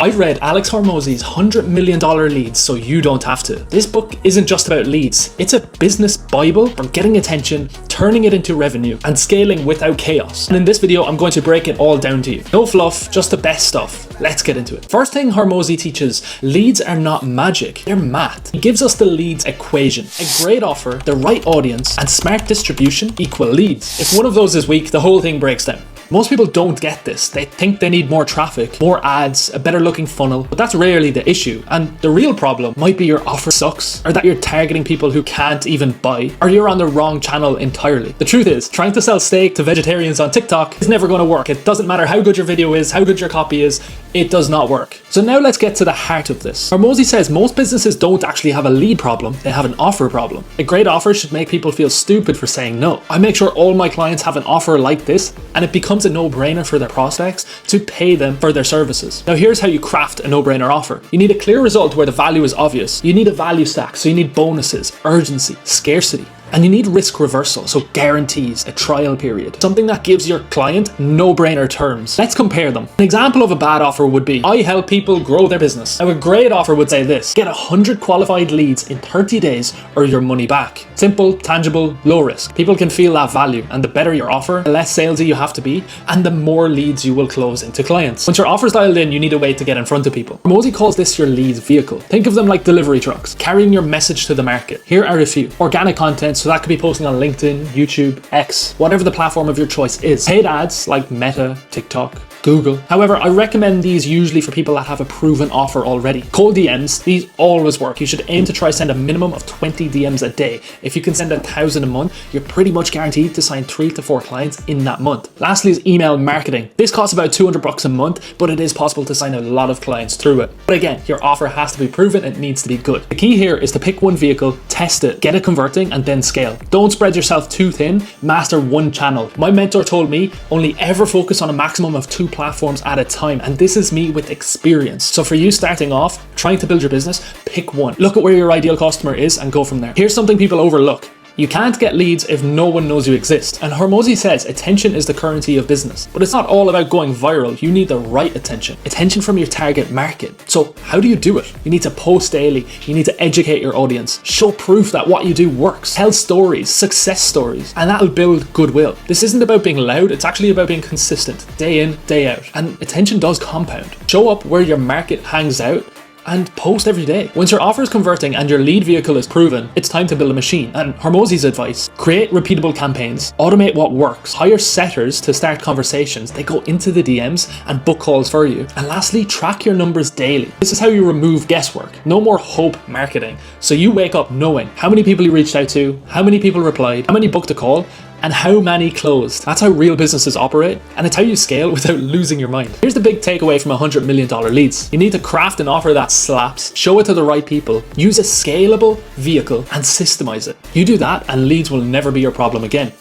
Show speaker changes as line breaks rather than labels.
I've read Alex Hormozi's $100 million Leads so you don't have to. This book isn't just about leads, it's a business bible for getting attention, turning it into revenue, and scaling without chaos. And in this video, I'm going to break it all down to you. No fluff, just the best stuff. Let's get into it. First thing Hormozi teaches, leads are not magic, they're math. He gives us the leads equation. A great offer, the right audience, and smart distribution equal leads. If one of those is weak, the whole thing breaks down. Most people don't get this. They think they need more traffic, more ads, a better looking funnel, but that's rarely the issue. And the real problem might be your offer sucks, or that you're targeting people who can't even buy, or you're on the wrong channel entirely. The truth is, trying to sell steak to vegetarians on TikTok is never going to work. It doesn't matter how good your video is, how good your copy is, it does not work. So now let's get to the heart of this. Hormozi says most businesses don't actually have a lead problem, they have an offer problem. A great offer should make people feel stupid for saying no. I make sure all my clients have an offer like this, and it becomes a no-brainer for their prospects to pay them for their services. Now here's how you craft a no-brainer offer. You need a clear result where the value is obvious. You need a value stack, so you need bonuses, urgency, scarcity. And you need risk reversal, so guarantees, a trial period. Something that gives your client no-brainer terms. Let's compare them. An example of a bad offer would be, I help people grow their business. Now a great offer would say this, get 100 qualified leads in 30 days or your money back. Simple, tangible, low risk. People can feel that value, and the better your offer, the less salesy you have to be, and the more leads you will close into clients. Once your offer's dialed in, you need a way to get in front of people. Hormozi calls this your leads vehicle. Think of them like delivery trucks, carrying your message to the market. Here are a few. Organic content, so that could be posting on LinkedIn, YouTube, X, whatever the platform of your choice is. Paid ads like Meta, TikTok, Google. However, I recommend these usually for people that have a proven offer already. Cold DMs, these always work. You should aim to try send a minimum of 20 DMs a day. If you can send 1,000 a month, you're pretty much guaranteed to sign 3 to 4 clients in that month. Lastly is email marketing. This costs about $200 a month, but it is possible to sign a lot of clients through it. But again, your offer has to be proven, it needs to be good. The key here is to pick one vehicle, test it, get it converting, and then scale. Don't spread yourself too thin, master one channel. My mentor told me, only ever focus on a maximum of 2 platforms at a time, and this is me with experience. So for you starting off, trying to build your business, pick one. Look at where your ideal customer is and go from there. Here's something people overlook. You can't get leads if no one knows you exist. And Hormozi says attention is the currency of business. But it's not all about going viral. You need the right attention. Attention from your target market. So how do you do it? You need to post daily. You need to educate your audience. Show proof that what you do works. Tell stories, success stories, and that'll build goodwill. This isn't about being loud. It's actually about being consistent, day in, day out. And attention does compound. Show up where your market hangs out and post every day. Once your offer is converting and your lead vehicle is proven, it's time to build a machine. And Hormozi's advice, create repeatable campaigns, automate what works, hire setters to start conversations. They go into the DMs and book calls for you. And lastly, track your numbers daily. This is how you remove guesswork. No more hope marketing. So you wake up knowing how many people you reached out to, how many people replied, how many booked a call, and how many closed. That's how real businesses operate, and it's how you scale without losing your mind. Here's the big takeaway from $100 million leads. You need to craft an offer that slaps, show it to the right people, use a scalable vehicle, and systemize it. You do that, and leads will never be your problem again.